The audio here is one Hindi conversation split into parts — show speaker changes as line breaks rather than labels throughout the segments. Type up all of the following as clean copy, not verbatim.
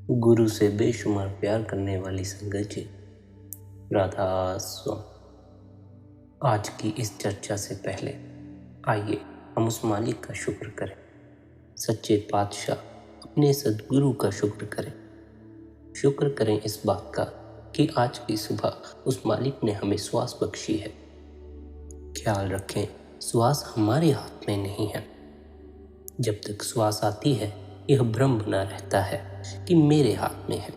गुरु से बेशुमार प्यार करने वाली संगत जी, राधा स्वामी। आज की इस चर्चा से पहले आइए हम उस मालिक का शुक्र करें, सच्चे पातशाह अपने सद्गुरु का शुक्र करें। शुक्र करें इस बात का कि आज की सुबह उस मालिक ने हमें श्वास बख्शी है। ख्याल रखें, श्वास हमारे हाथ में नहीं है। जब तक श्वास आती है यह भ्रम बना रहता है कि मेरे हाथ में है,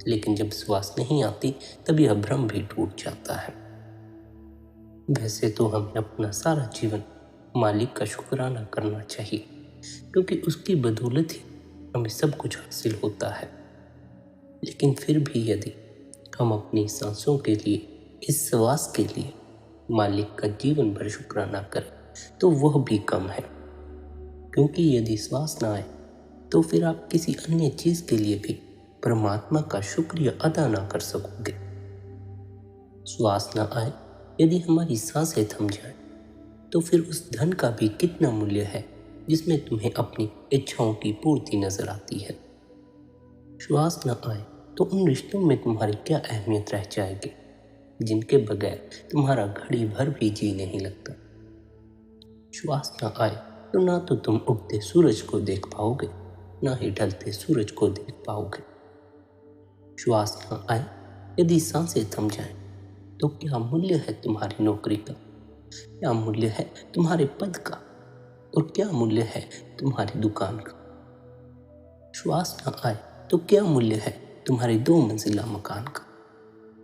लेकिन जब श्वास नहीं आती तब यह भ्रम भी टूट जाता है। वैसे तो हमें अपना सारा जीवन मालिक का शुक्राना करना चाहिए, क्योंकि उसकी बदौलत ही हमें सब कुछ हासिल होता है। लेकिन फिर भी यदि हम अपनी सांसों के लिए, इस श्वास के लिए मालिक का जीवन भर शुक्राना करें तो वह भी कम है, क्योंकि यदि श्वास ना आए तो फिर आप किसी अन्य चीज के लिए भी परमात्मा का शुक्रिया अदा ना कर सकोगे। श्वास ना आए, यदि हमारी सांसें थम जाए तो फिर उस धन का भी कितना मूल्य है जिसमें तुम्हें अपनी इच्छाओं की पूर्ति नजर आती है। श्वास ना आए तो उन रिश्तों में तुम्हारी क्या अहमियत रह जाएगी जिनके बगैर तुम्हारा घड़ी भर भी जी नहीं लगता। श्वास ना आए तो ना तो तुम उगते सूरज को देख पाओगे, ना ही ढलते सूरज को देख पाओगे। श्वास ना आए, यदि सांसें थम जाएं, तो क्या मूल्य है तुम्हारी नौकरी का, क्या मूल्य है तुम्हारे पद का, और क्या मूल्य है तुम्हारी दुकान का। श्वास ना आए तो क्या मूल्य है तुम्हारे 2 मंजिला मकान का।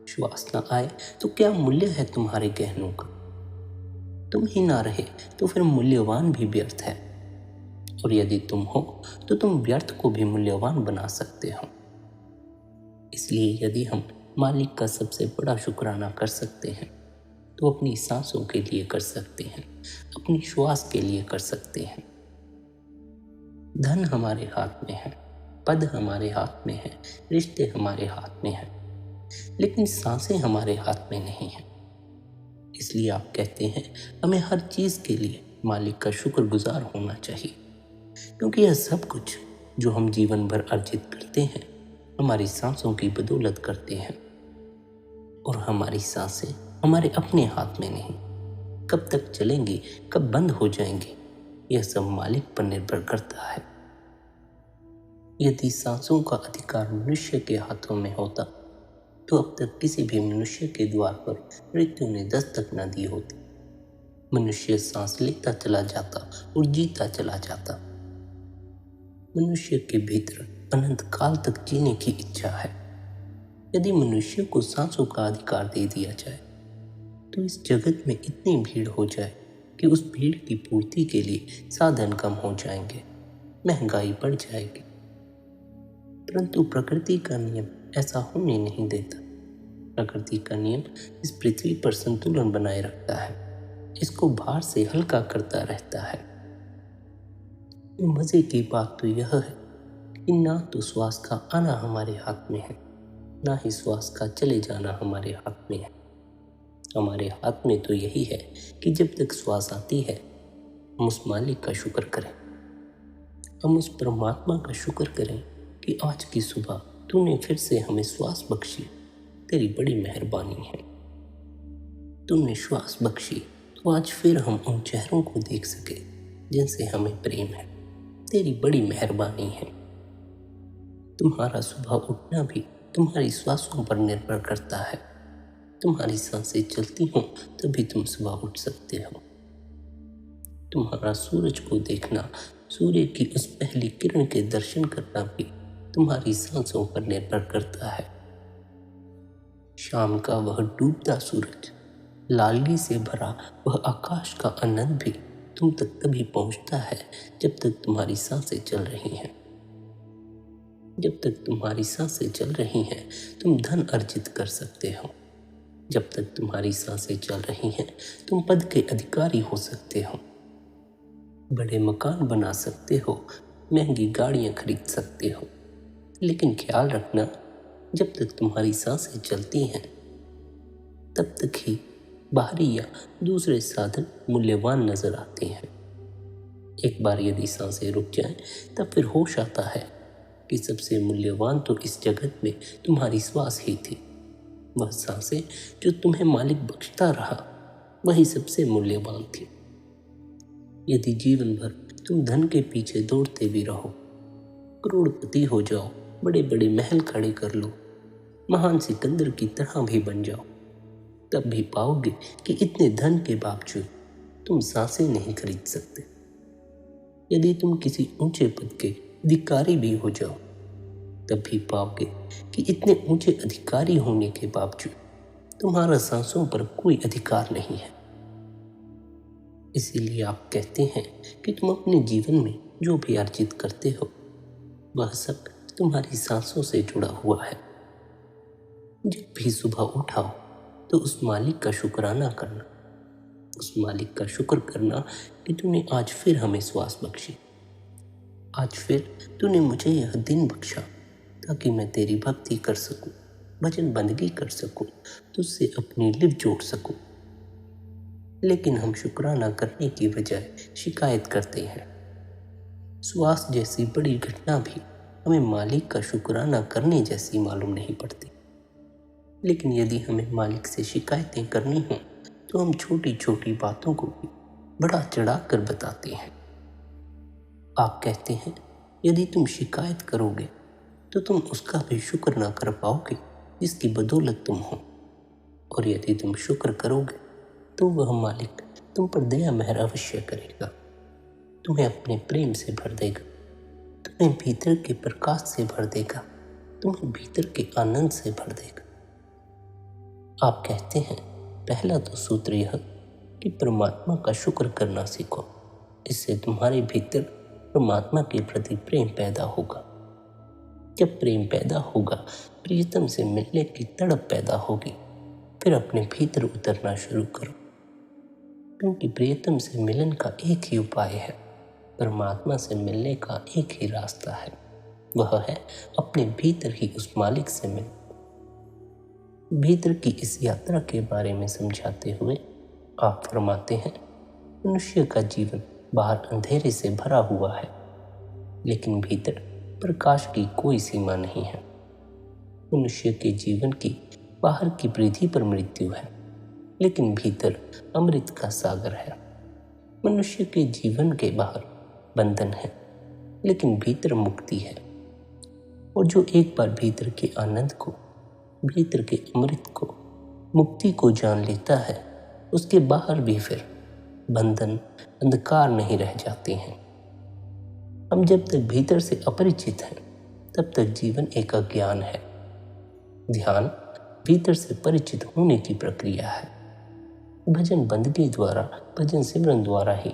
श्वास ना आए तो क्या मूल्य है तुम्हारे गहनों का। तुम ही ना रहे तो फिर मूल्यवान भी व्यर्थ है, और यदि तुम हो तो तुम व्यर्थ को भी मूल्यवान बना सकते हो। इसलिए यदि हम मालिक का सबसे बड़ा शुक्राना कर सकते हैं तो अपनी सांसों के लिए कर सकते हैं, अपनी श्वास के लिए कर सकते हैं। धन हमारे हाथ में है, पद हमारे हाथ में है, रिश्ते हमारे हाथ में हैं, लेकिन सांसें हमारे हाथ में नहीं हैं। इसलिए आप कहते हैं हमें हर चीज के लिए मालिक का शुक्रगुजार होना चाहिए, क्योंकि यह सब कुछ जो हम जीवन भर अर्जित करते हैं हमारी सांसों की बदौलत करते हैं, और हमारी सांसें हमारे अपने हाथ में नहीं। कब तक चलेंगी, कब बंद हो जाएंगी, यह सब मालिक पर निर्भर करता है। यदि सांसों का अधिकार मनुष्य के हाथों में होता तो अब तक किसी भी मनुष्य के द्वार पर मृत्यु ने दस्तक न दी होती। मनुष्य सांस लेता चला जाता और जीता चला जाता। मनुष्य के भीतर अनंत काल तक जीने की इच्छा है। यदि मनुष्य को सांसों का अधिकार दे दिया जाए तो इस जगत में इतनी भीड़ हो जाए कि उस भीड़ की पूर्ति के लिए साधन कम हो जाएंगे, महंगाई बढ़ जाएगी। परंतु प्रकृति का नियम ऐसा होने नहीं देता। प्रकृति का नियम इस पृथ्वी पर संतुलन बनाए रखता है, इसको भार से हल्का करता रहता है। मजे की बात तो यह है कि ना तो श्वास का आना हमारे हाथ में है, ना ही श्वास का चले जाना हमारे हाथ में है। हमारे हाथ में तो यही है कि जब तक श्वास आती है हम उस मालिक का शुक्र करें, हम उस परमात्मा का शुक्र करें कि आज की सुबह तूने फिर से हमें श्वास बख्शी। तेरी बड़ी मेहरबानी है। तूने श्वास बख्शी तो आज फिर हम उन चेहरों को देख सके जिनसे हमें प्रेम है। तेरी बड़ी मेहरबानी है। तुम्हारा सुबह उठना भी तुम्हारी श्वासों पर निर्भर करता है। तुम्हारी सांसें चलती हों तभी तुम सुबह उठ सकते हो। तुम्हारा सूरज को देखना, सूर्य की उस पहली किरण के दर्शन करना भी तुम्हारी सांसों पर निर्भर करता है। शाम का वह डूबता सूरज, लाली से भरा वह आकाश का आनंद भी तुम तक तभी पहुंचता है जब तक तुम्हारी सांसें चल रही हैं। जब तक तुम्हारी सांसें चल रही हैं तुम धन अर्जित कर सकते हो। जब तक तुम्हारी सांसें चल रही हैं तुम पद के अधिकारी हो सकते हो, बड़े मकान बना सकते हो, महंगी गाड़ियां खरीद सकते हो। लेकिन ख्याल रखना, जब तक तुम्हारी सांसें चलती हैं तब तक ही बाहरी या दूसरे साधन मूल्यवान नजर आते हैं। एक बार यदि सांसें रुक जाएं तब फिर होश आता है कि सबसे मूल्यवान तो इस जगत में तुम्हारी श्वास ही थी। वह सांसें जो तुम्हें मालिक बख्शता रहा, वही सबसे मूल्यवान थी। यदि जीवन भर तुम धन के पीछे दौड़ते भी रहो, करोड़पति हो जाओ, बड़े बड़े महल खड़े कर लो, महान सिकंदर की तरह भी बन जाओ, तब भी पाओगे कि इतने धन के बावजूद तुम सांसें नहीं खरीद सकते। यदि तुम किसी ऊंचे पद के अधिकारी भी हो जाओ, तब भी पाओगे कि इतने ऊंचे अधिकारी होने के बावजूद तुम्हारा सांसों पर कोई अधिकार नहीं है। इसीलिए आप कहते हैं कि तुम अपने जीवन में जो भी अर्जित करते हो, वह सब तुम्हारी सांसों से जुड़ा हुआ है। जब भी सुबह उठाओ तो उस मालिक का शुक्राना करना, उस मालिक का शुक्र करना कि तूने आज फिर हमें श्वास बख्शी, आज फिर तूने मुझे यह दिन बख्शा ताकि मैं तेरी भक्ति कर सकूं, भजन बंदगी कर सकूं, तुझसे अपनी लिप जोड़ सकूं। लेकिन हम शुक्राना करने की बजाय शिकायत करते हैं। श्वास जैसी बड़ी घटना भी हमें मालिक का शुक्राना करने जैसी मालूम नहीं पड़ती। लेकिन यदि हमें मालिक से शिकायतें करनी हों तो हम छोटी छोटी बातों को भी बढ़ा चढ़ा कर बताते हैं। आप कहते हैं यदि तुम शिकायत करोगे तो तुम उसका भी शुक्र ना कर पाओगे जिसकी बदौलत तुम हो, और यदि तुम शुक्र करोगे तो वह मालिक तुम पर दया मेहर अवश्य करेगा, तुम्हें अपने प्रेम से भर देगा, तुम्हें भीतर के प्रकाश से भर देगा, तुम्हें भीतर के आनंद से भर देगा। आप कहते हैं पहला तो सूत्र यह कि परमात्मा का शुक्र करना सीखो, इससे तुम्हारे भीतर परमात्मा के प्रति प्रेम पैदा होगा। जब प्रेम पैदा होगा, प्रियतम से मिलने की तड़प पैदा होगी। फिर अपने भीतर उतरना शुरू करो, क्योंकि प्रियतम से मिलन का एक ही उपाय है, परमात्मा से मिलने का एक ही रास्ता है, वह है अपने भीतर ही उस मालिक से मिल। भीतर की इस यात्रा के बारे में समझाते हुए आप फरमाते हैं, मनुष्य का जीवन बाहर अंधेरे से भरा हुआ है, लेकिन भीतर प्रकाश की कोई सीमा नहीं है। मनुष्य के जीवन की बाहर की वृद्धि पर मृत्यु है, लेकिन भीतर अमृत का सागर है। मनुष्य के जीवन के बाहर बंधन है, लेकिन भीतर मुक्ति है। और जो एक बार भीतर के आनंद को, भीतर के अमृत को, मुक्ति को जान लेता है, उसके बाहर भी फिर बंधन, अंधकार नहीं रह जाते हैं। हम जब तक भीतर से अपरिचित हैं, तब तक जीवन एक अज्ञान है। ध्यान भीतर से परिचित होने की प्रक्रिया है। भजन बंदगी द्वारा, भजन सिमरन द्वारा ही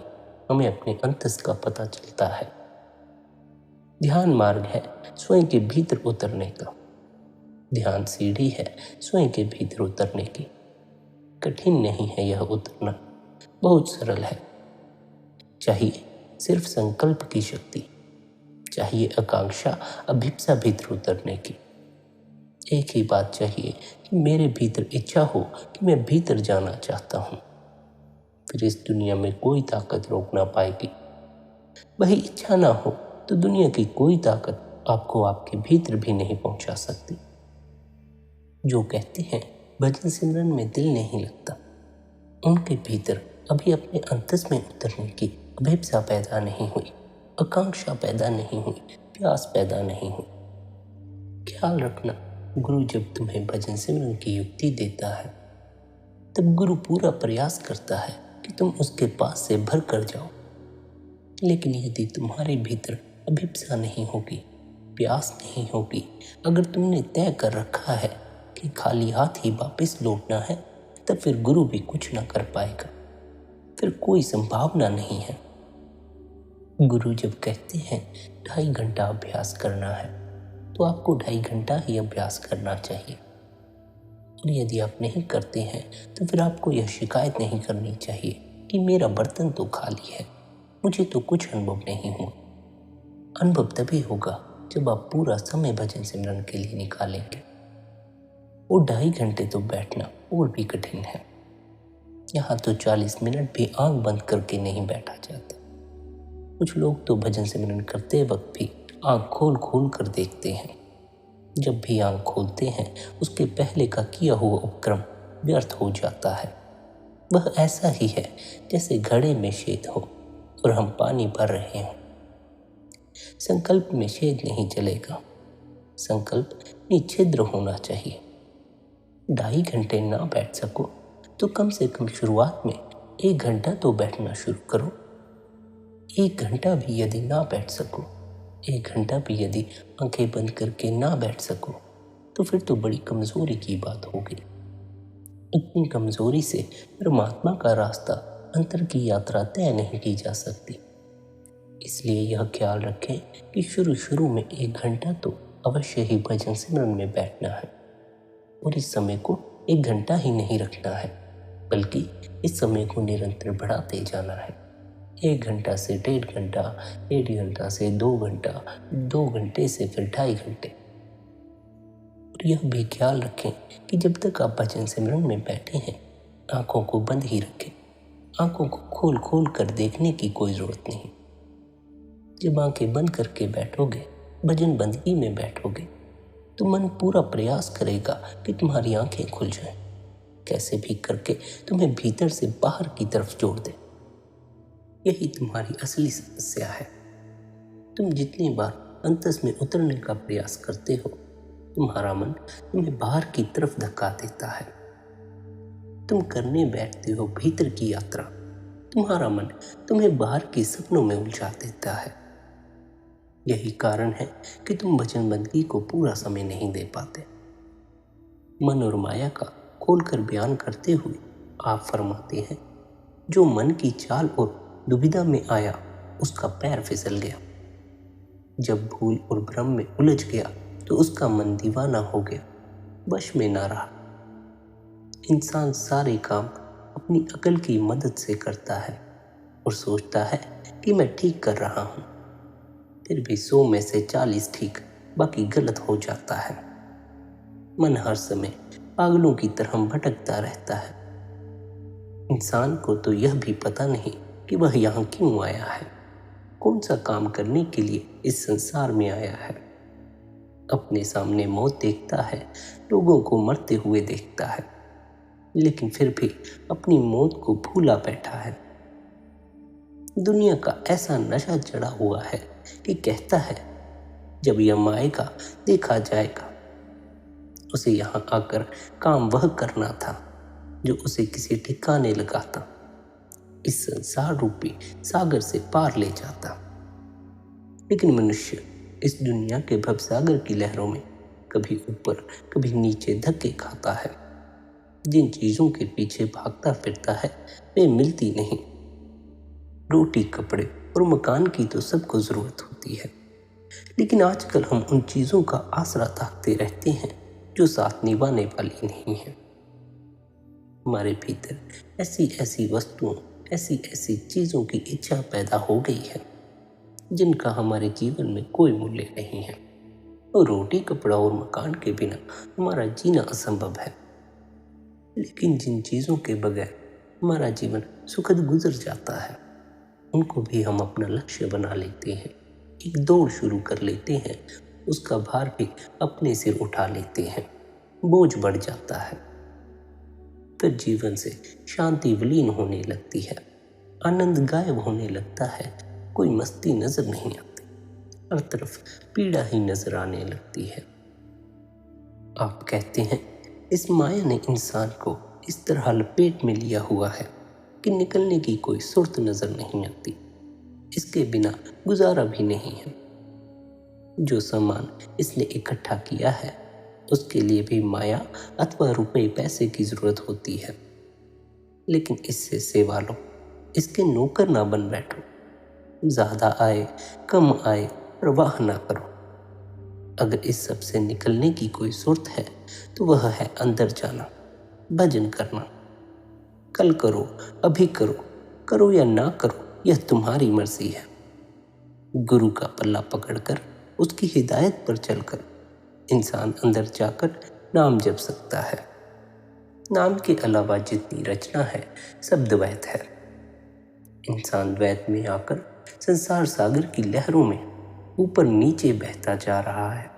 हमें अपने अंतस का पता चलता है। ध्यान मार्ग है स्वयं के भीतर उतरने का। ध्यान सीढ़ी है स्वयं के भीतर उतरने की। कठिन नहीं है यह उतरना, बहुत सरल है। चाहिए सिर्फ संकल्प की शक्ति, चाहिए आकांक्षा, अभिप्सा भीतर उतरने की। एक ही बात चाहिए कि मेरे भीतर इच्छा हो कि मैं भीतर जाना चाहता हूँ, फिर इस दुनिया में कोई ताकत रोक ना पाएगी। वही इच्छा ना हो तो दुनिया की कोई ताकत आपको आपके भीतर भी नहीं पहुंचा सकती। जो कहते हैं भजन सिमरन में दिल नहीं लगता, उनके भीतर अभी अपने अंतस में उतरने की अभिप्सा पैदा नहीं हुई, आकांक्षा पैदा नहीं हुई, प्यास पैदा नहीं हुई। ख्याल रखना, गुरु जब तुम्हें भजन सिमरन की युक्ति देता है, तब गुरु पूरा प्रयास करता है कि तुम उसके पास से भर कर जाओ। लेकिन यदि तुम्हारे भीतर अभिप्सा नहीं होगी, प्यास नहीं होगी, अगर तुमने तय कर रखा है कि खाली हाथ ही वापस लौटना है, तब फिर गुरु भी कुछ ना कर पाएगा, फिर कोई संभावना नहीं है। गुरु जब कहते हैं 2.5 घंटा अभ्यास करना है, तो आपको 2.5 घंटा ही अभ्यास करना चाहिए। और यदि आप नहीं करते हैं तो फिर आपको यह शिकायत नहीं करनी चाहिए कि मेरा बर्तन तो खाली है, मुझे तो कुछ अनुभव नहीं हुआ। अनुभव तभी होगा जब आप पूरा समय भजन सिमरन के लिए निकालेंगे। वो 2.5 घंटे तो बैठना और भी कठिन है। यहाँ तो 40 मिनट भी आंख बंद करके नहीं बैठा जाता। कुछ लोग तो भजन सिमरन करते वक्त भी आंख खोल खोल कर देखते हैं। जब भी आंख खोलते हैं उसके पहले का किया हुआ उपक्रम व्यर्थ हो जाता है। वह ऐसा ही है जैसे घड़े में छेद हो और हम पानी भर रहे हों। संकल्प में छेद नहीं चलेगा, संकल्प निच्छिद्र होना चाहिए। 2.5 घंटे ना बैठ सको तो कम से कम शुरुआत में 1 घंटा तो बैठना शुरू करो। 1 घंटा भी यदि ना बैठ सको, 1 घंटा भी यदि आंखें बंद करके ना बैठ सको, तो फिर तो बड़ी कमजोरी की बात होगी। इतनी कमजोरी से परमात्मा का रास्ता, अंतर की यात्रा तय नहीं की जा सकती। इसलिए यह ख्याल रखें कि शुरू में 1 घंटा तो अवश्य ही भजन सिमरन में बैठना है। और इस समय को 1 घंटा ही नहीं रखना है, बल्कि इस समय को निरंतर बढ़ाते जाना है। 1 घंटा से 1.5 घंटा, 1.5 घंटा से 2 घंटा, 2 घंटे से फिर 2.5 घंटे। और यह भी ख्याल रखें कि जब तक आप भजन सिमरन में बैठे हैं, आंखों को बंद ही रखें। आंखों को खोल खोल कर देखने की कोई जरूरत नहीं। जब आंखें बंद करके बैठोगे, भजन बंदगी में बैठोगे, तो मन पूरा प्रयास करेगा कि तुम्हारी आंखें खुल जाएं, कैसे भी करके तुम्हें भीतर से बाहर की तरफ जोड़ दे। यही तुम्हारी असली समस्या है। तुम जितनी बार अंतस में उतरने का प्रयास करते हो, तुम्हारा मन तुम्हें बाहर की तरफ धक्का देता है। तुम करने बैठते हो भीतर की यात्रा, तुम्हारा मन तुम्हें बाहर के सपनों में उलझा देता है। यही कारण है कि तुम भजन बंदगी को पूरा समय नहीं दे पाते। मन और माया का खोलकर बयान करते हुए आप फरमाते हैं, जो मन की चाल और दुविधा में आया उसका पैर फिसल गया। जब भूल और भ्रम में उलझ गया तो उसका मन दीवाना हो गया, वश में ना रहा। इंसान सारे काम अपनी अकल की मदद से करता है और सोचता है कि मैं ठीक कर रहा हूं, फिर भी 100 में से 40 ठीक, बाकी गलत हो जाता है। मन हर समय पागलों की तरह भटकता रहता है। इंसान को तो यह भी पता नहीं कि वह यहाँ क्यों आया है, कौन सा काम करने के लिए इस संसार में आया है। अपने सामने मौत देखता है, लोगों को मरते हुए देखता है, लेकिन फिर भी अपनी मौत को भूला बैठा है। दुनिया का ऐसा नशा चढ़ा हुआ है कि कहता है जब यम आएगा देखा जाएगा। उसे यहाँ आकर काम वह करना था जो उसे किसी ठिकाने लगा था, इस संसार रूपी सागर से पार ले जाता। लेकिन मनुष्य इस दुनिया के भवसागर की लहरों में कभी ऊपर कभी नीचे धक्के खाता है। जिन चीजों के पीछे भागता फिरता है वे मिलती नहीं। रोटी, कपड़े और मकान की तो सबको जरूरत होती है, लेकिन आजकल हम उन चीजों का आसरा ताकते रहते हैं जो साथ निभाने वाली नहीं है। हमारे भीतर ऐसी ऐसी वस्तुओं, ऐसी ऐसी चीजों की इच्छा पैदा हो गई है जिनका हमारे जीवन में कोई मूल्य नहीं है। और रोटी, कपड़ा और मकान के बिना हमारा जीना असंभव है। लेकिन जिन चीजों के बगैर हमारा जीवन सुखद गुजर जाता है, उनको भी हम अपना लक्ष्य बना लेते हैं, एक दौड़ शुरू कर लेते हैं, उसका भार भी अपने सिर उठा लेते हैं, बोझ बढ़ जाता है। फिर जीवन से शांति विलीन होने लगती है, आनंद गायब होने लगता है, कोई मस्ती नजर नहीं आती, हर तरफ पीड़ा ही नजर आने लगती है। आप कहते हैं इस माया ने इंसान को इस तरह लपेट में लिया हुआ है कि निकलने की कोई सुर्त नजर नहीं आती, इसके बिना गुजारा भी नहीं है। जो सामान इसने इकट्ठा किया है उसके लिए भी माया अथवा रुपए पैसे की जरूरत होती है, लेकिन इससे सेवा लो, इसके नौकर ना बन बैठो। ज्यादा आए कम आए परवाह ना करो। अगर इस सब से निकलने की कोई सुर्त है तो वह है अंदर जाना, भजन करना। कल करो, अभी करो, करो या ना करो, यह तुम्हारी मर्जी है। गुरु का पल्ला पकड़कर उसकी हिदायत पर चलकर इंसान अंदर जाकर नाम जप सकता है। नाम के अलावा जितनी रचना है सब द्वैत है। इंसान द्वैत में आकर संसार सागर की लहरों में ऊपर नीचे बहता जा रहा है।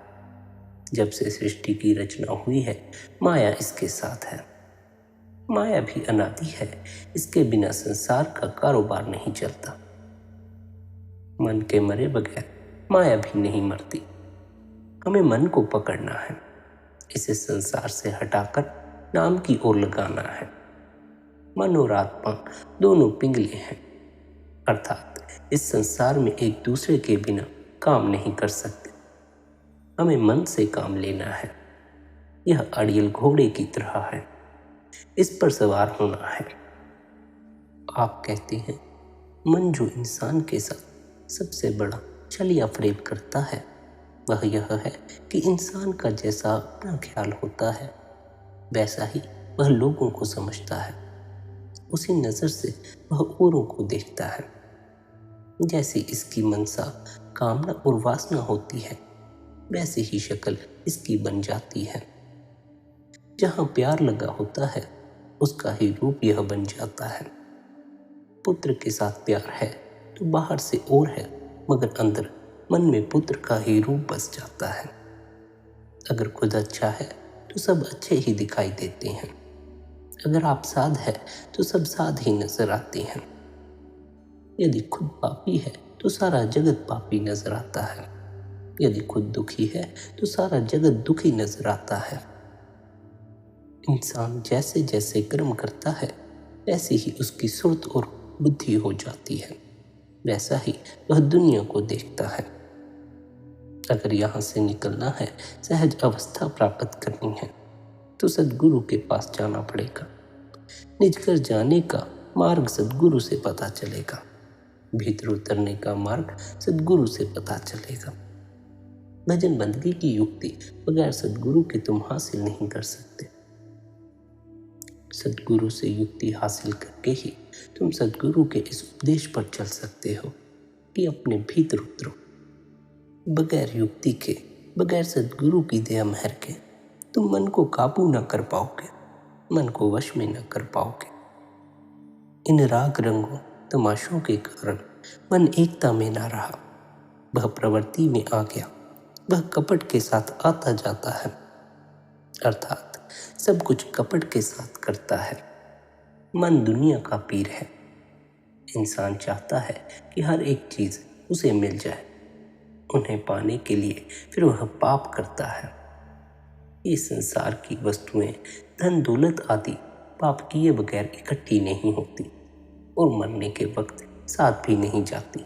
जब से सृष्टि की रचना हुई है, माया इसके साथ है। माया भी अनादि है, इसके बिना संसार का कारोबार नहीं चलता। मन के मरे बगैर माया भी नहीं मरती। हमें मन को पकड़ना है, इसे संसार से हटाकर नाम की ओर लगाना है। मन और आत्मा दोनों पिंगले हैं, अर्थात इस संसार में एक दूसरे के बिना काम नहीं कर सकते। हमें मन से काम लेना है। यह अड़ियल घोड़े की तरह है, इस पर सवार होना है। आप कहते हैं मन जो इंसान के साथ सबसे बड़ा छल या फरेब करता है वह यह है कि इंसान का जैसा अपना ख्याल होता है वैसा ही वह लोगों को समझता है। उसी नज़र से वह औरों को देखता है। जैसी इसकी मनसा, कामना और वासना होती है वैसे ही शक्ल इसकी बन जाती है। जहाँ प्यार लगा होता है उसका ही रूप यह बन जाता है। पुत्र के साथ प्यार है तो बाहर से और है, मगर अंदर मन में पुत्र का ही रूप बस जाता है। अगर खुद अच्छा है तो सब अच्छे ही दिखाई देते हैं। अगर आप साध है तो सब साध ही नजर आते हैं। यदि खुद पापी है तो सारा जगत पापी नजर आता है। यदि खुद दुखी है तो सारा जगत दुखी नजर आता है। इंसान जैसे जैसे कर्म करता है वैसे ही उसकी सुर्त और बुद्धि हो जाती है, वैसा ही वह दुनिया को देखता है। अगर यहाँ से निकलना है, सहज अवस्था प्राप्त करनी है तो सद्गुरु के पास जाना पड़ेगा। निज घर जाने का मार्ग सद्गुरु से पता चलेगा। भीतर उतरने का मार्ग सद्गुरु से पता चलेगा। भजन बंदगी की युक्ति बगैर सद्गुरु के तुम हासिल नहीं कर सकते। सद्गुरु से युक्ति हासिल करके ही तुम सद्गुरु के इस उपदेश पर चल सकते हो कि अपने भीतर उतरो। बगैर युक्ति के, बगैर सद्गुरु की दया महर के तुम मन को काबू न कर पाओगे, मन को वश में न कर पाओगे। इन राग रंगों तमाशों के कारण मन एकता में ना रहा, वह प्रवृत्ति में आ गया, वह कपट के साथ आता जाता है, अर्थात सब कुछ कपट के साथ करता है। मन दुनिया का पीर है। इंसान चाहता है कि हर एक चीज उसे मिल जाए। उन्हें पाने के लिए फिर वह पाप करता है। ये संसार की वस्तुएं, धन दौलत आदि पाप किए बगैर इकट्ठी नहीं होती और मरने के वक्त साथ भी नहीं जाती।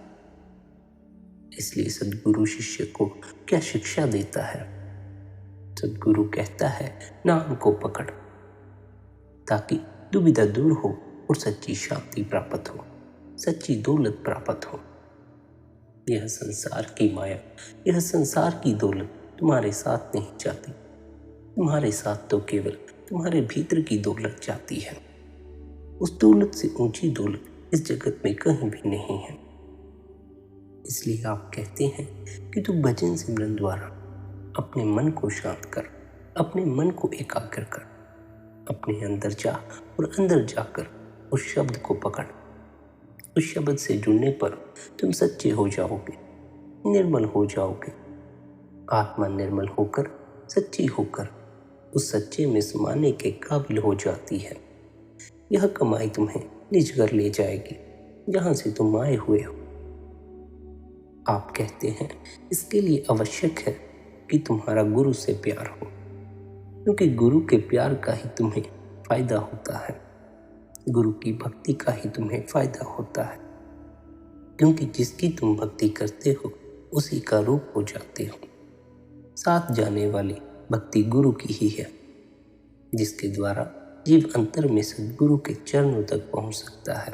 इसलिए सद्गुरु शिष्य को क्या शिक्षा देता है? सद्गुरु कहता है नाम को पकड़, ताकि दुविधा दूर हो और सच्ची शांति प्राप्त हो, सच्ची दौलत प्राप्त हो। यह संसार की माया, यह संसार की दौलत तुम्हारे साथ नहीं जाती। तुम्हारे साथ तो केवल तुम्हारे भीतर की दौलत जाती है। उस दौलत से ऊंची दौलत इस जगत में कहीं भी नहीं है। इसलिए आप कहते हैं कि तू भजन सिमरन द्वारा अपने मन को शांत कर, अपने मन को एकाग्र कर, अपने अंदर जा और अंदर जाकर उस शब्द को पकड़। उस शब्द से जुड़ने पर तुम सच्चे हो जाओगे, निर्मल हो जाओगे। आत्मा निर्मल होकर, सच्ची होकर उस सच्चे में समाने के काबिल हो जाती है। यह कमाई तुम्हें निज घर ले जाएगी, जहां से तुम आए हुए हो। आप कहते हैं इसके लिए आवश्यक है कि तुम्हारा गुरु से प्यार हो, क्योंकि गुरु के प्यार का ही तुम्हें फायदा होता है। गुरु की भक्ति का ही तुम्हें फायदा होता है, क्योंकि जिसकी तुम भक्ति करते हो उसी का रूप हो जाते हो। साथ जाने वाली भक्ति गुरु की ही है, जिसके द्वारा जीव अंतर में सद्गुरु के चरणों तक पहुंच सकता है,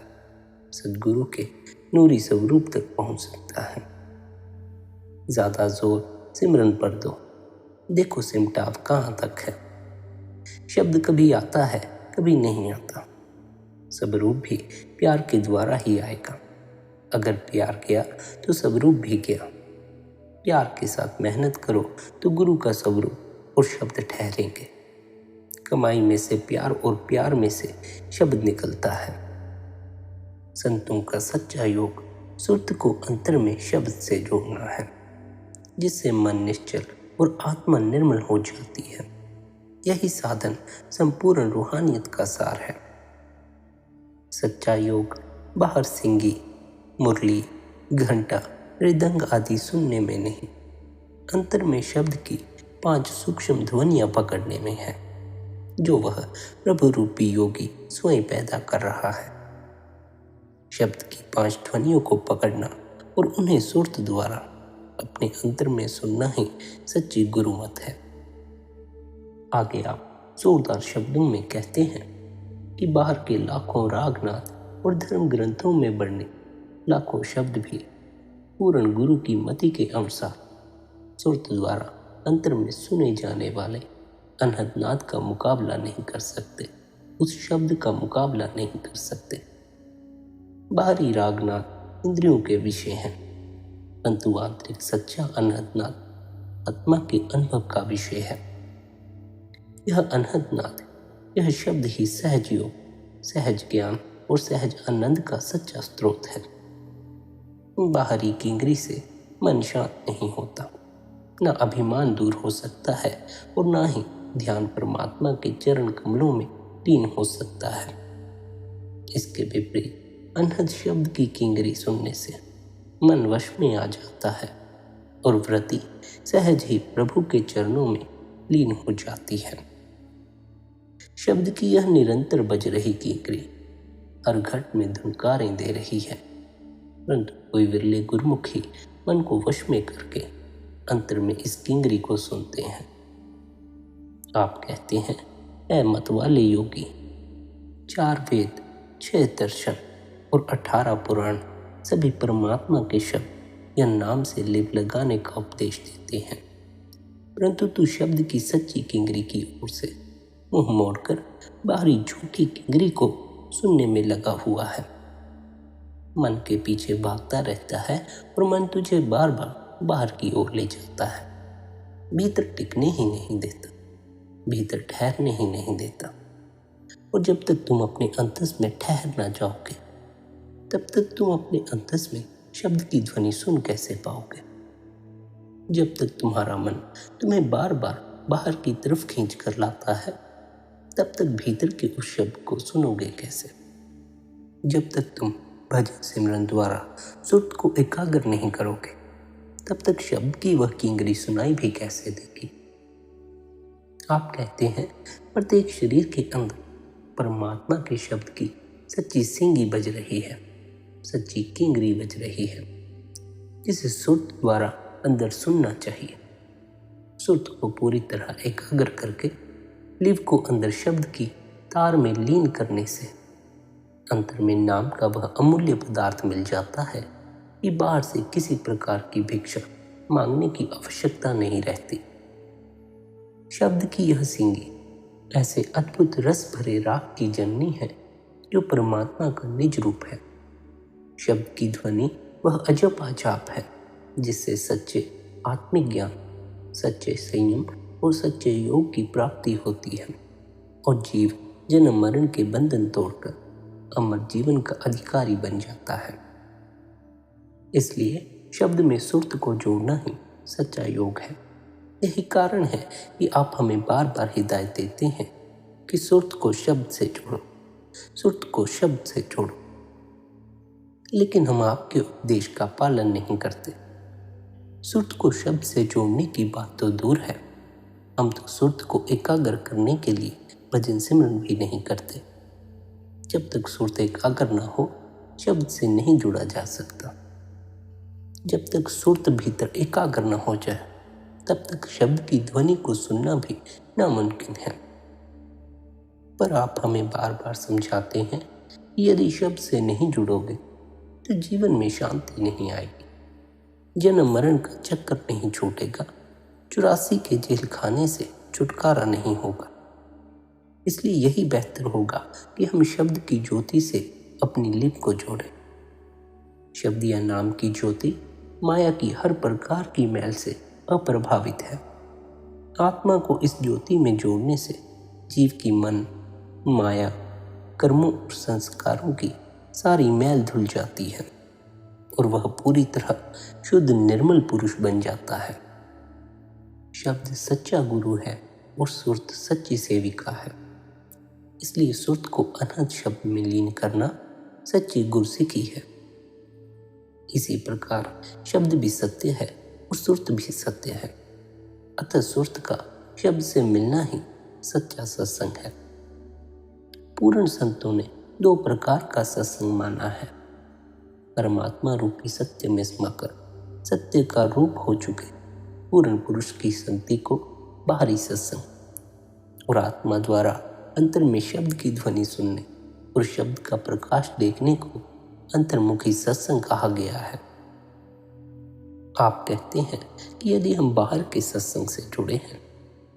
सद्गुरु के नूरी स्वरूप तक पहुंच सकता है। ज्यादा जोर सिमरन पर दो, देखो सिमटाव कहाँ तक है। शब्द कभी आता है, कभी नहीं आता। सब रूप भी प्यार के द्वारा ही आएगा। अगर प्यार गया तो सब रूप भी गया। प्यार के साथ मेहनत करो तो गुरु का स्वरूप और शब्द ठहरेंगे। कमाई में से प्यार और प्यार में से शब्द निकलता है। संतों का सच्चा योग सुरत को अंतर में शब्द से जोड़ना है। जिससे मन निश्चल और आत्मा निर्मल हो जाती है। यही साधन संपूर्ण रूहानियत का सार है। सच्चा योग बाहर सिंगी, मुरली, घंटा, मृदंग आदि सुनने में नहीं, अंतर में शब्द की 5 सूक्ष्म ध्वनियां पकड़ने में है, जो वह प्रभु रूपी योगी स्वयं पैदा कर रहा है। शब्द की 5 ध्वनियों को पकड़ना और उन्हें सुरत द्वारा अपने अंतर में सुनना ही सच्ची गुरुमत है। आगे आप जोरदार शब्दों में कहते हैं कि बाहर के लाखों रागनाथ और धर्म ग्रंथों में बढ़ने लाखों शब्द भी पूर्ण गुरु की मति के अनुसार सुरत द्वारा अंतर में सुने जाने वाले अनहद नाद का मुकाबला नहीं कर सकते, उस शब्द का मुकाबला नहीं कर सकते। बाहरी रागनाद इंद्रियों के विषय हैं, परंतु आंतरिक सच्चा अनहद नाद आत्मा के अनुभव का विषय है। यह अनहद नाद, यह शब्द ही सहज योग, सहज ज्ञान और सहज आनंद का सच्चा स्रोत है। बाहरी किंगरी से मन शांत नहीं होता, न अभिमान दूर हो सकता है और न ही ध्यान परमात्मा के चरण कमलों में लीन हो सकता है। इसके विपरीत अनहद शब्द की किंगरी सुनने से मन वश में आ जाता है और वृत्ति सहज ही प्रभु के चरणों में लीन हो जाती है। शब्द की यह निरंतर बज रही किंकरी हर घट में धुनकारें दे रही है, परंतु कोई विरले गुरमुखी मन को वश में करके अंतर में इस किंगरी को सुनते हैं। आप कहते हैं, ऐ मत वाले योगी, 4 वेद, 6 दर्शन और 18 पुराण सभी परमात्मा के शब्द या नाम से लेप लगाने का उपदेश देते हैं, परंतु तू शब्द की सच्ची किंगरी की ओर से मुंह मोड़कर बाहरी झूठी किंगरी को सुनने में लगा हुआ है। मन के पीछे भागता रहता है और मन तुझे बार बार बाहर की ओर ले जाता है, भीतर टिकने ही नहीं देता, भीतर ठहरने ही नहीं देता। और जब तक तुम अपने अंतस में ठहर ना जाओगे, तब तक तुम अपने अंतस में शब्द की ध्वनि सुन कैसे पाओगे? जब तक तुम्हारा मन तुम्हें बार बार बाहर की तरफ खींच कर लाता है, तब तक भीतर के उस शब्द को सुनोगे कैसे? जब तक तुम भजन सिमरन द्वारा सुरत को एकाग्र नहीं करोगे, तब तक शब्द की वह किंगरी सुनाई भी कैसे देगी? आप कहते हैं, प्रत्येक शरीर के अंदर परमात्मा के शब्द की सच्ची सींगी बज रही है, सच्ची किंगरी बज रही है, जिसे सुरत द्वारा अंदर सुनना चाहिए। सुरत को पूरी तरह एकाग्र करके लिव को अंदर शब्द की तार में लीन करने से अंतर में नाम का वह अमूल्य पदार्थ मिल जाता है कि बाहर से किसी प्रकार की भिक्षा मांगने की आवश्यकता नहीं रहती। शब्द की यह सींगी ऐसे अद्भुत रस भरे राग की जननी है जो परमात्मा का निज रूप है। शब्द की ध्वनि वह अजब आजाप है जिससे सच्चे आत्मिक ज्ञान, सच्चे संयम और सच्चे योग की प्राप्ति होती है और जीव जन्म मरण के बंधन तोड़कर अमर जीवन का अधिकारी बन जाता है। इसलिए शब्द में सुरत को जोड़ना ही सच्चा योग है। यही कारण है कि आप हमें बार बार हिदायत देते हैं कि सुरत को शब्द से जोड़ो, सुरत को शब्द से जोड़ो, लेकिन हम आपके उपदेश का पालन नहीं करते। सुरत को शब्द से जोड़ने की बात तो दूर है, हम तो सुरत को एकाग्र करने के लिए भजन सिमरन भी नहीं करते। जब तक सुरत एकाग्र न हो, शब्द से नहीं जुड़ा जा सकता। जब तक सुरत भीतर एकाग्र न हो जाए, तब तक शब्द की ध्वनि को सुनना भी नामुमकिन है। पर आप हमें बार बार समझाते हैं कि यदि शब्द से नहीं जुड़ोगे तो जीवन में शांति नहीं आएगी, जन्म मरण का चक्कर नहीं छूटेगा, 84 के जेल खाने से छुटकारा नहीं होगा। इसलिए यही बेहतर होगा कि हम शब्द की ज्योति से अपनी लिप को जोड़ें। शब्द या नाम की ज्योति माया की हर प्रकार की मैल से अप्रभावित है। आत्मा को इस ज्योति में जोड़ने से जीव की मन, माया, कर्मों और संस्कारों की सारी मैल धुल जाती है और वह पूरी तरह शुद्ध निर्मल पुरुष बन जाता है। शब्द सच्चा गुरु है और सुरत सच्ची सेविका है। इसलिए सुरत को अनंत शब्द में लीन करना सच्ची गुरसिकी है। इसी प्रकार शब्द भी सत्य है और सुरत भी सत्य है। अतः सुरत का शब्द से मिलना ही सच्चा सत्संग है। पूर्ण संतों ने दो प्रकार का सत्संग माना है। परमात्मा रूपी सत्य में समाकर सत्य का रूप हो चुके पूर्ण पुरुष की संगति को बाहरी सत्संग और आत्मा द्वारा अंतर में शब्द की ध्वनि सुनने और शब्द का प्रकाश देखने को अंतर्मुखी सत्संग कहा गया है। आप कहते हैं कि यदि हम बाहर के सत्संग से जुड़े हैं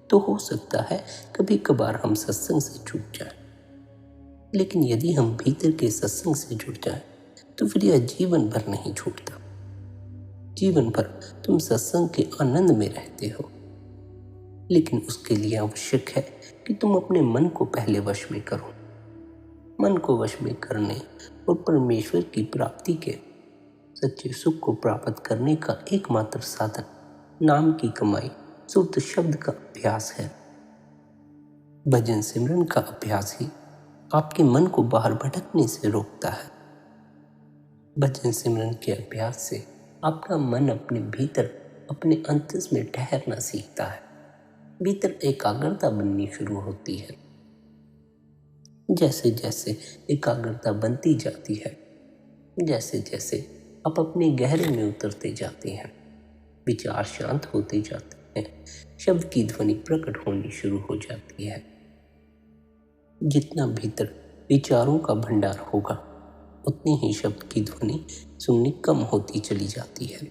तो हो सकता है कभी कभार हम सत्संग से छूट जाएं, लेकिन यदि हम भीतर के सत्संग से जुड़ जाएं तो फिर यह जीवन भर नहीं छूटता। जीवन भर तुम सत्संग के आनंद में रहते हो, लेकिन उसके लिए आवश्यक है कि तुम अपने मन को पहले वश में करो। मन को वश में करने और परमेश्वर की प्राप्ति के सच्चे सुख को प्राप्त करने का एकमात्र साधन नाम की कमाई सुरत शब्द का अभ्यास है। भजन सिमरन का अभ्यास ही आपके मन को बाहर भटकने से रोकता है। भजन सिमरन के अभ्यास से आपका मन अपने भीतर अपने अंतस में ठहरना सीखता है। भीतर एकाग्रता बननी शुरू होती है। जैसे जैसे एकाग्रता बनती जाती है, जैसे जैसे आप अपने गहरे में उतरते जाते हैं, विचार शांत होते जाते हैं, शब्द की ध्वनि प्रकट होनी शुरू हो जाती है। जितना भीतर विचारों का भंडार होगा उतनी ही शब्द की ध्वनि सुननी कम होती चली जाती है।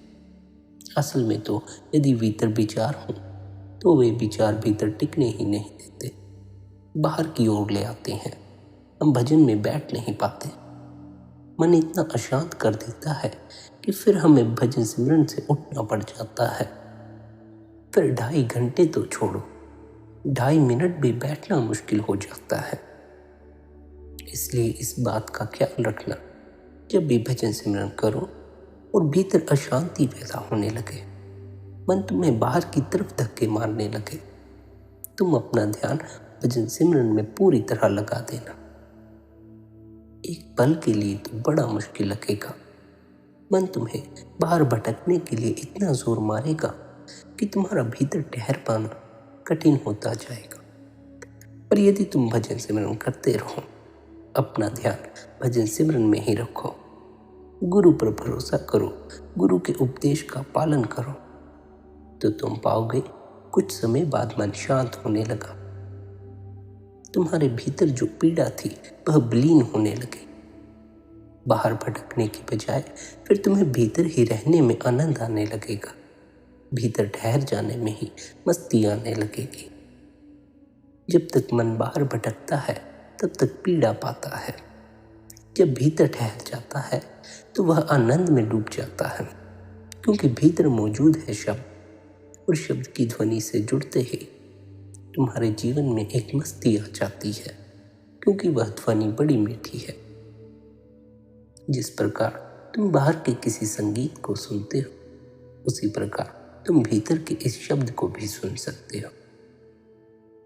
असल में तो यदि भीतर विचार हो तो वे विचार भीतर टिकने ही नहीं देते, बाहर की ओर ले आते हैं। हम भजन में बैठ नहीं पाते। मन इतना अशांत कर देता है कि फिर हमें भजन सिमरन से उठना पड़ जाता है। फिर 2.5 घंटे तो छोड़ो, 2.5 मिनट भी बैठना मुश्किल हो जाता है। इसलिए इस बात का ख्याल रखना, जब भी भजन सिमरन करो और भीतर अशांति पैदा होने लगे, मन तुम्हें बाहर की तरफ धक्के मारने लगे, तुम अपना ध्यान भजन सिमरन में पूरी तरह लगा देना। एक पल के लिए तो बड़ा मुश्किल लगेगा। मन तुम्हें बाहर भटकने के लिए इतना जोर मारेगा कि तुम्हारा भीतर ठहर पाना कठिन होता जाएगा। पर यदि तुम भजन सिमरन करते रहो, अपना ध्यान भजन सिमरन में ही रखो, गुरु पर भरोसा करो, गुरु के उपदेश का पालन करो, तो तुम पाओगे कुछ समय बाद मन शांत होने लगा। तुम्हारे भीतर जो पीड़ा थी वह विलीन होने लगी। बाहर भटकने की बजाय फिर तुम्हें भीतर ही रहने में आनंद आने लगेगा। भीतर ठहर जाने में ही मस्ती आने लगेगी। जब तक मन बाहर भटकता है तब तक पीड़ा पाता है। जब भीतर ठहर जाता है तो वह आनंद में डूब जाता है, क्योंकि भीतर मौजूद है शब्द, और शब्द की ध्वनि से जुड़ते ही तुम्हारे जीवन में एक मस्ती आ जाती है, क्योंकि वह ध्वनि बड़ी मीठी है। जिस प्रकार तुम बाहर के किसी संगीत को सुनते हो, उसी प्रकार तुम भीतर के इस शब्द को भी सुन सकते हो।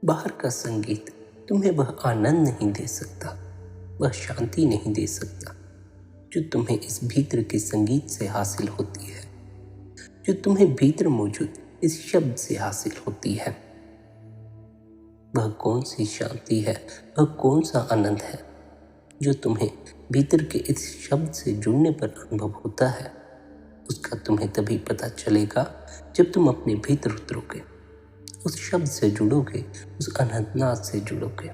बाहर का संगीत तुम्हें वह आनंद नहीं दे सकता, वह शांति नहीं दे सकता जो तुम्हें इस भीतर के संगीत से हासिल होती है, जो तुम्हें भीतर मौजूद इस शब्द से हासिल होती है। वह कौन सी शांति है, वह कौन सा आनंद है जो तुम्हें भीतर के इस शब्द से जुड़ने पर अनुभव होता है, उसका तुम्हें तभी पता चलेगा जब तुम अपने भीतर उतरोगे, उस शब्द से जुड़ोगे, उस अनंतनाद से जुड़ोगे।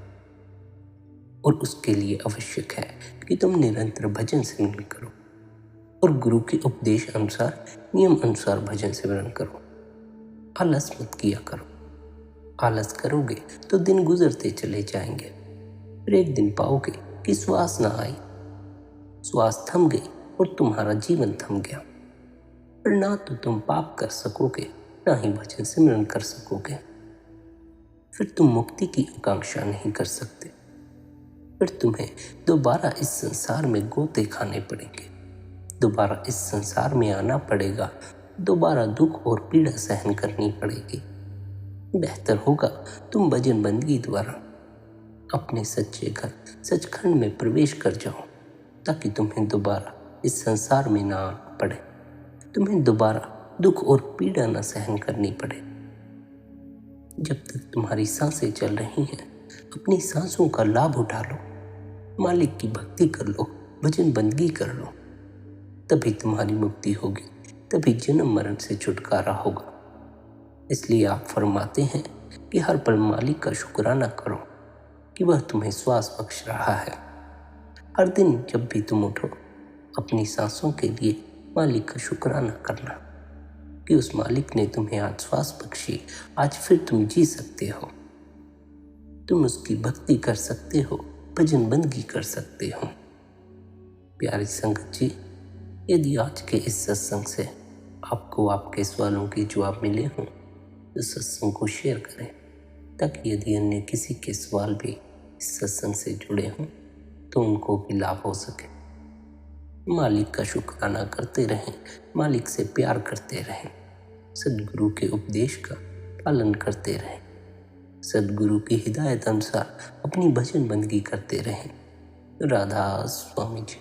और उसके लिए आवश्यक है कि तुम निरंतर भजन सिमरन करो और गुरु के उपदेश अनुसार, नियम अनुसार भजन सिमरन करो। आलस मत किया करो। आलस करोगे तो दिन गुजरते चले जाएंगे। फिर एक दिन पाओगे कि श्वास ना आई, श्वास थम गई और तुम्हारा जीवन थम गया। फिर ना तो तुम पाप कर सकोगे, ना ही भजन सिमरन कर सकोगे। फिर तुम मुक्ति की आकांक्षा नहीं कर सकते। फिर तुम्हें दोबारा इस संसार में गोते खाने पड़ेंगे, दोबारा इस संसार में आना पड़ेगा, दोबारा दुख और पीड़ा सहन करनी पड़ेगी। बेहतर होगा तुम भजन बंदगी द्वारा अपने सच्चे घर सचखंड में प्रवेश कर जाओ, ताकि तुम्हें दोबारा इस संसार में ना आना पड़े, तुम्हें दोबारा दुख और पीड़ा न सहन करनी पड़े। जब तक तुम्हारी सांसें चल रही हैं, अपनी सांसों का लाभ उठा लो, मालिक की भक्ति कर लो, भजन बंदगी कर लो, तभी तुम्हारी मुक्ति होगी, तभी जन्म मरण से छुटकारा होगा। इसलिए आप फरमाते हैं कि हर पल मालिक का शुक्राना करो कि वह तुम्हें श्वास बख्श रहा है। हर दिन जब भी तुम उठो, अपनी सांसों के लिए मालिक का शुक्राना करना कि उस मालिक ने तुम्हें आज श्वास बख्शी, आज फिर तुम जी सकते हो, तुम उसकी भक्ति कर सकते हो, भजन बंदगी कर सकते हो। प्यारी संगत जी, यदि आज के इस सत्संग से आपको आपके सवालों के जवाब मिले हों तो सत्संग को शेयर करें, ताकि यदि अन्य किसी के सवाल भी इस सत्संग से जुड़े हों तो उनको भी लाभ हो सके। मालिक का शुक्राना करते रहें, मालिक से प्यार करते रहें, सद्गुरु के उपदेश का पालन करते रहें, सद्गुरु की हिदायत अनुसार अपनी भजन बंदगी करते रहें। राधा स्वामी जी।